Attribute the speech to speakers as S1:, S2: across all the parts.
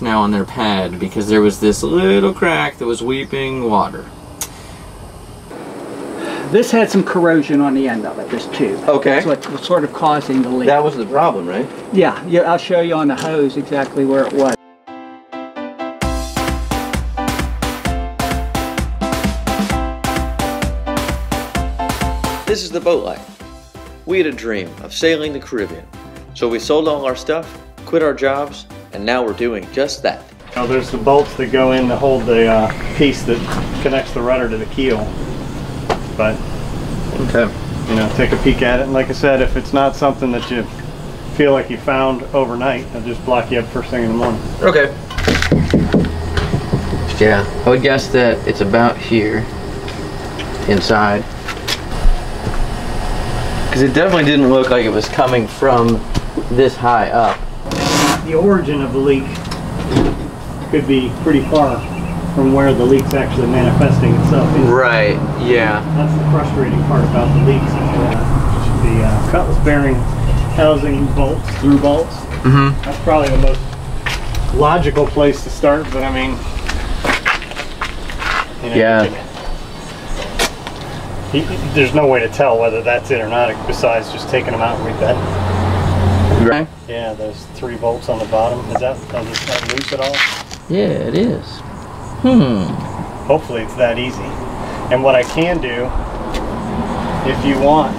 S1: now on their pad because there was this little crack that was weeping water.
S2: This had some corrosion on the end of it, this tube.
S1: Okay.
S2: That's what was sort of causing the leak.
S1: That was the problem, right?
S2: Yeah, I'll show you on the hose exactly where it was.
S3: This is the boat life. We had a dream of sailing the Caribbean, so we sold all our stuff, quit our jobs, and now we're doing just that.
S4: Now there's the bolts that go in to hold the piece that connects the rudder to the keel. But,
S1: okay,
S4: you know, take a peek at it. And like I said, if it's not something that you feel like you found overnight, I'll just block you up first thing in the morning.
S1: Okay. Yeah, I would guess that it's about here inside. Because it definitely didn't look like it was coming from this high up.
S4: The origin of the leak could be pretty far from where the leak's actually manifesting itself.
S1: Right, yeah.
S4: That's the frustrating part about the leaks. The cutlass bearing housing bolts, through bolts.
S1: Mm-hmm.
S4: That's probably the most logical place to start, but I mean, you know,
S1: yeah.
S4: There's no way to tell whether that's it or not besides just taking them out with that.
S1: Right.
S4: Yeah, those 3 bolts on the bottom. Is that loose at all?
S1: Yeah, it is.
S4: Hopefully it's that easy. And what I can do, if you want,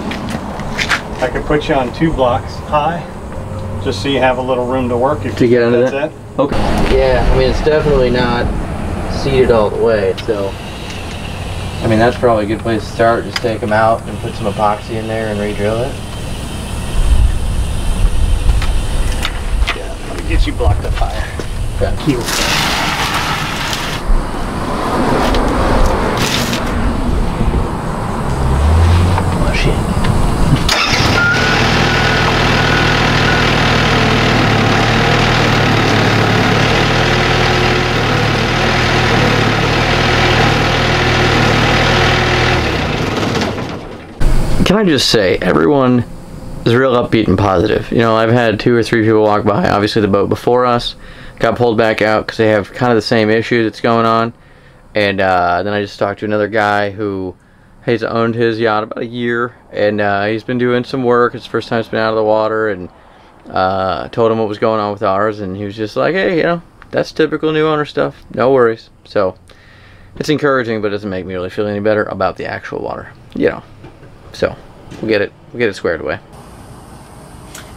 S4: I could put you on 2 blocks high, just so you have a little room to work.
S1: To get under that? Okay. Yeah, I mean, it's definitely not seated all the way, so. I mean, that's probably a good place to start. Just take them out and put some epoxy in there and re-drill it.
S4: Yeah, let me get you blocked up higher.
S1: Okay.
S4: Keel.
S1: Oh, shit. Can I just say, everyone is real upbeat and positive. You know, I've had 2 or 3 people walk by, obviously the boat before us, got pulled back out because they have kind of the same issue that's going on. And then I just talked to another guy who has owned his yacht about a year, and he's been doing some work. It's the first time it's been out of the water, and told him what was going on with ours, and he was just like, hey, you know, that's typical new owner stuff, no worries. So it's encouraging, but it doesn't make me really feel any better about the actual water, you know. So we'll get it squared away.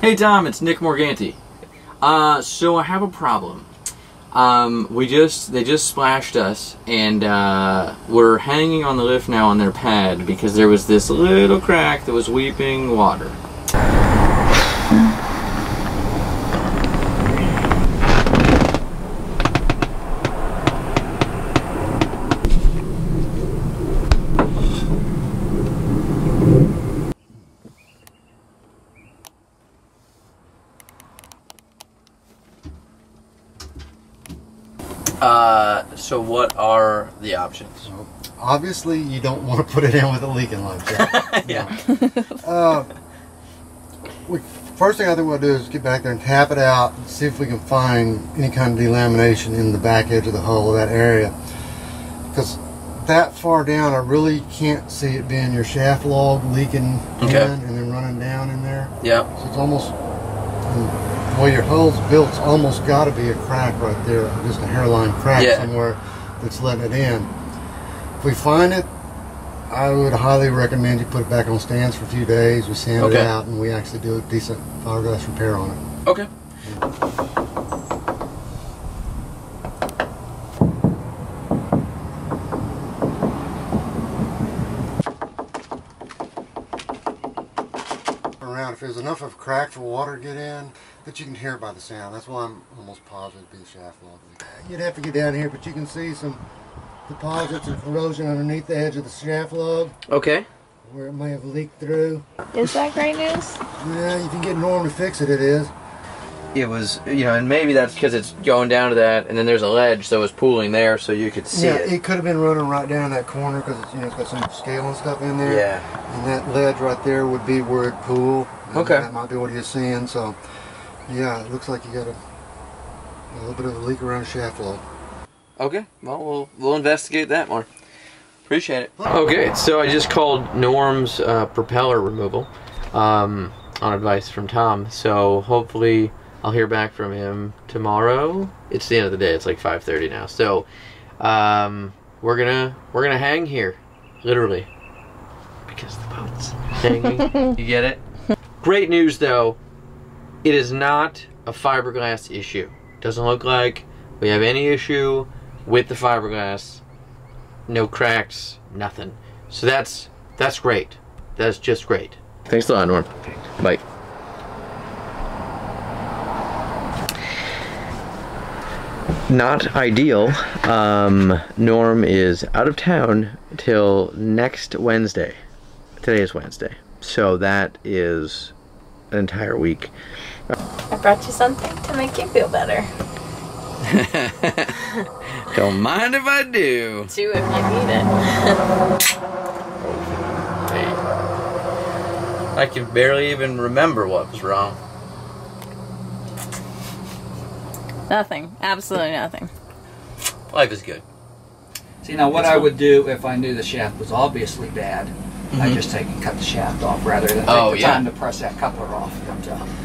S1: Hey Tom, it's Nick Morganti. So I have a problem. They just splashed us, and we're hanging on the lift now on their pad because there was this little crack that was weeping water. So what are the options?
S5: Well, obviously, you don't want to put it in with a leaking like that.
S1: Yeah.
S5: First thing I think we'll do is get back there and tap it out and see if we can find any kind of delamination in the back edge of the hull of that area. Because that far down, I really can't see it being your shaft log leaking in and then running down in there.
S1: Yeah.
S5: So it's almost, the way your hull's built, it's almost got to be a crack right there, just a hairline crack somewhere that's letting it in. If we find it, I would highly recommend you put it back on stands for a few days. We sand it out, and we actually do a decent fiberglass repair on it.
S1: Okay.
S5: Around, if there's enough of a crack for water to get in, that you can hear it by the sound. That's why I'm almost positive it'd be the shaft log. You'd have to get down here, but you can see some deposits of corrosion underneath the edge of the shaft log.
S1: Okay.
S5: Where it may have leaked through.
S6: Is that great news?
S5: Yeah, you can get Norm to fix it, it is.
S1: It was, you know, and maybe that's because it's going down to that, and then there's a ledge, so it's pooling there, so you could see it.
S5: Yeah, it could have been running right down that corner because it's, you know, it's got some scale and stuff in there.
S1: Yeah.
S5: And that ledge right there would be where it pooled.
S1: Okay.
S5: That might be what you're seeing. So, yeah, it looks like you got a A little bit of a leak around shaft wall.
S1: Okay, well, we'll investigate that more. Appreciate it. Okay, so I just called Norm's propeller removal on advice from Tom. So hopefully I'll hear back from him tomorrow. It's the end of the day. It's like 5:30 now. So we're gonna hang here, literally, because the boat's hanging. You get it? Great news though. It is not a fiberglass issue. Doesn't look like we have any issue with the fiberglass. No cracks, nothing. So that's great. That's just great. Thanks a lot, Norm. Bye. Not ideal. Norm is out of town till next Wednesday. Today is Wednesday. So that is an entire week.
S6: I brought you something to make you feel better.
S1: Don't mind if I do.
S6: Do if you need it.
S1: I can barely even remember what was wrong.
S6: Nothing. Absolutely nothing.
S1: Life is good.
S2: See, now what I would do if I knew the shaft was obviously bad, I'd just take and cut the shaft off rather than take the time to press that coupler off.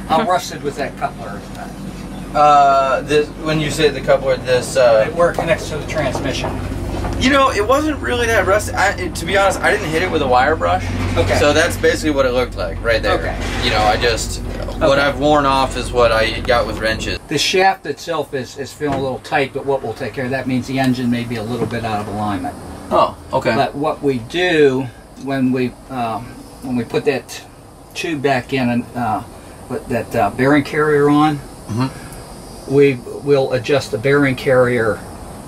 S2: How rusted was that coupler?
S1: This, when you say the coupler, this
S2: Where it connects to the transmission.
S1: You know, it wasn't really that rusty. To be honest, I didn't hit it with a wire brush. Okay. So that's basically what it looked like right there. Okay. You know, I just what I've worn off is what I got with wrenches.
S2: The shaft itself is feeling a little tight, but what we'll take care of that means the engine may be a little bit out of alignment.
S1: Oh, okay.
S2: But what we do when we put that tube back in and put that bearing carrier on, we will adjust the bearing carrier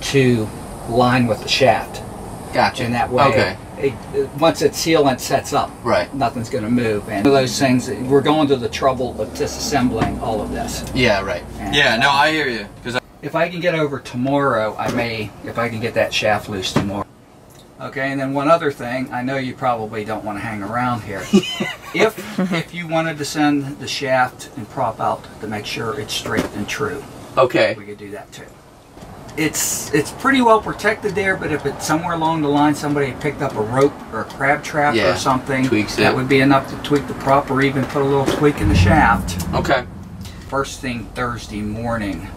S2: to line with the shaft.
S1: Gotcha.
S2: And that way, once its sealant sets up, nothing's going to move. And those things, we're going to the trouble of disassembling all of this.
S1: Yeah, right. And, no, I hear you.
S2: If I can get over tomorrow, I may, if I can get that shaft loose tomorrow. Okay, and then one other thing, I know you probably don't want to hang around here. If you wanted to send the shaft and prop out to make sure it's straight and true, we could do that too. It's pretty well protected there, but if it's somewhere along the line somebody picked up a rope or a crab trap or something, that would be enough to tweak the prop or even put a little tweak in the shaft. Okay. First thing Thursday morning,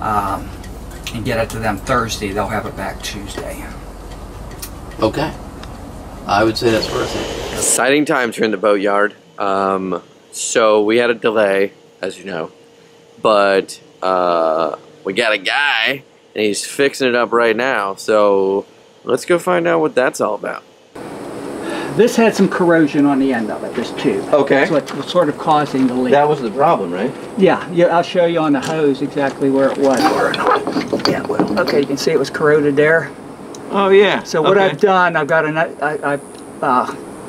S2: and get it to them Thursday. They'll have it back Tuesday.
S1: Okay. I would say that's worth it. Exciting times here in the boatyard. So we had a delay, as you know, but we got a guy and he's fixing it up right now. So let's go find out what that's all about.
S2: This had some corrosion on the end of it, this tube. Okay. That's what was sort of causing the leak.
S1: That was the problem, right?
S2: Yeah, I'll show you on the hose exactly where it was. Yeah, well, okay, you can see it was corroded there. Oh yeah. So what I've done, I've got I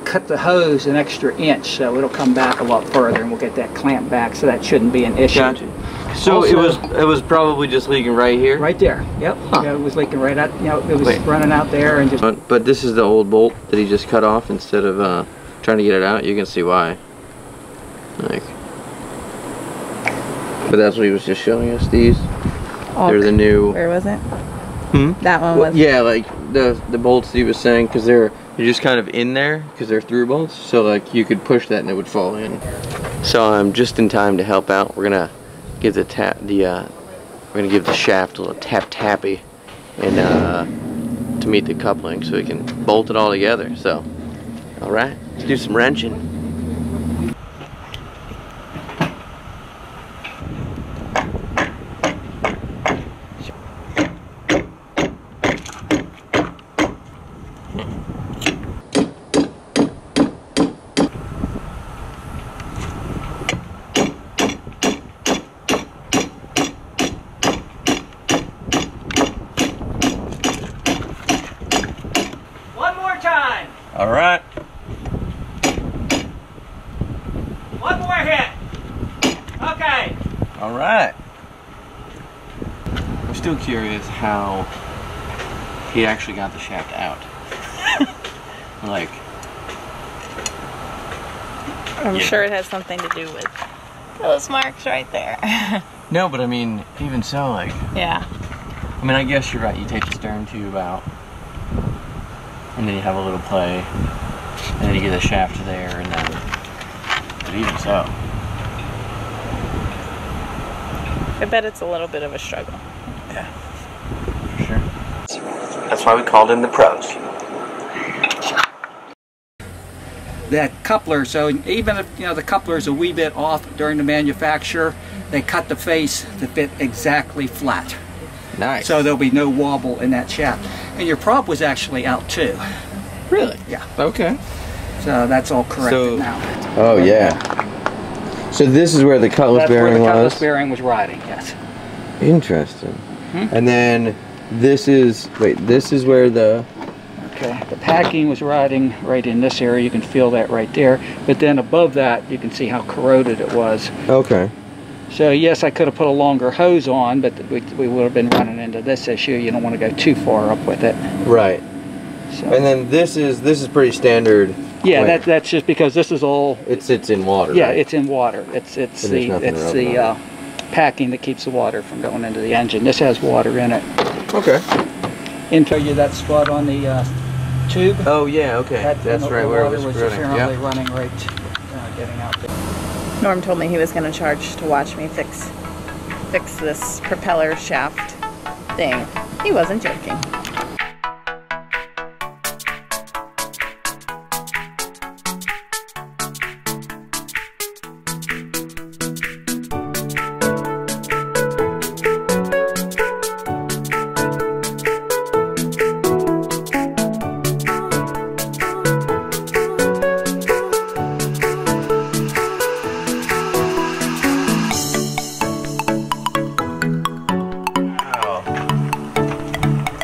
S2: cut the hose an extra inch, so it'll come back a lot further, and we'll get that clamp back. So that shouldn't be an issue. Gotcha. So also, it was probably just leaking right here. Right there. Yep. Huh. Yeah, it was leaking right out. You know, it was running out there and just.
S1: But this is the old bolt that he just cut off instead of trying to get it out. You can see why. Like. But that's what he was just showing us. These. They're the new.
S6: Where was it? That one was.
S1: Yeah, like the bolts he was saying, because they're just kind of in there because they're through bolts. So like you could push that and it would fall in. So I'm just in time to help out. We're gonna give the shaft a little tappy, and to meet the coupling so we can bolt it all together. So, all right, let's do some wrenching. All right.
S2: One more hit. Okay.
S1: All right. I'm still curious how he actually got the shaft out. Like.
S6: I'm sure it has something to do with those marks right there.
S1: No, but I mean, even so, like...
S6: Yeah.
S1: I mean, I guess you're right. You take the stern tube out, and then you have a little play, and then you get a shaft there, and then... But even so...
S6: I bet it's a little bit of a struggle.
S1: Yeah. For sure. That's why we called in the pros.
S2: That coupler, so even if the coupler is a wee bit off during the manufacture, they cut the face to fit exactly flat.
S1: Nice.
S2: So there'll be no wobble in that shaft. And your prop was actually out too.
S1: Really?
S2: Yeah.
S1: Okay.
S2: So that's all corrected now.
S1: Oh yeah. So this is where the cutlass bearing was?
S2: That's where the cutlass bearing was riding, yes.
S1: Interesting. And then this is, this is where the...
S2: Okay, the packing was riding right in this area. You can feel that right there. But then above that, you can see how corroded it was.
S1: Okay.
S2: So yes, I could have put a longer hose on, but we would have been running into this issue. You don't want to go too far up with it.
S1: Right.
S2: So.
S1: And then this is pretty standard.
S2: Yeah, that's just because this is all.
S1: It sits in water.
S2: Yeah,
S1: right?
S2: it's in water. It's the packing that keeps the water from going into the engine. This has water in it.
S1: Okay.
S2: And show you that spot on the tube.
S1: Oh yeah, okay. That's right where it was
S2: apparently running right, getting out there.
S6: Norm told me he was going to charge to watch me fix this propeller shaft thing. He wasn't joking.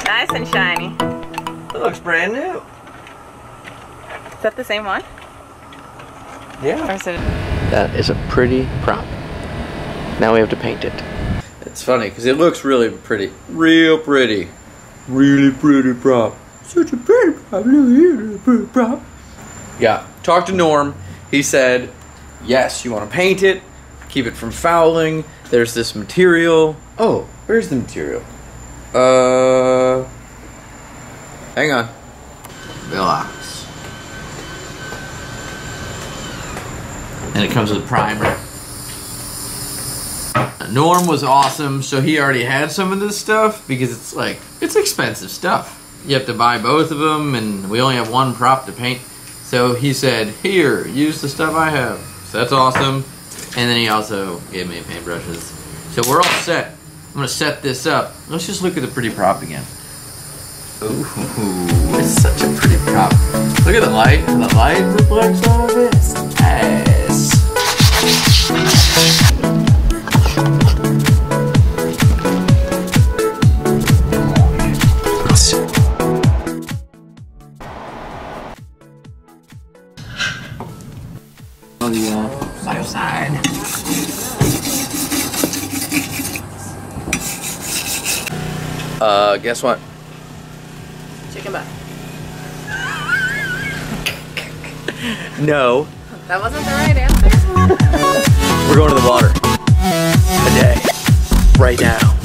S6: Nice and shiny.
S1: It looks brand new.
S6: Is that the same one?
S1: Yeah.
S6: Or is it?
S1: That is a pretty prop. Now we have to paint it. It's funny because it looks really pretty. Real pretty. Really pretty prop. Such a pretty prop. Look here, a pretty prop. Yeah. Talked to Norm. He said, yes, you want to paint it. Keep it from fouling. There's this material. Oh, where's the material? Hang on. Relax. And it comes with primer. Norm was awesome, so he already had some of this stuff because it's expensive stuff. You have to buy both of them, and we only have one prop to paint. So he said, here, use the stuff I have. So that's awesome. And then he also gave me paintbrushes. So we're all set. I'm gonna set this up. Let's just look at the pretty prop again. Ooh, it's such a pretty prop. Look at the light. The light reflects off of it. It's nice. On the side side. Guess what?
S6: Chicken butt.
S1: No.
S6: That wasn't the right answer.
S1: We're going to the water. Today. Right now.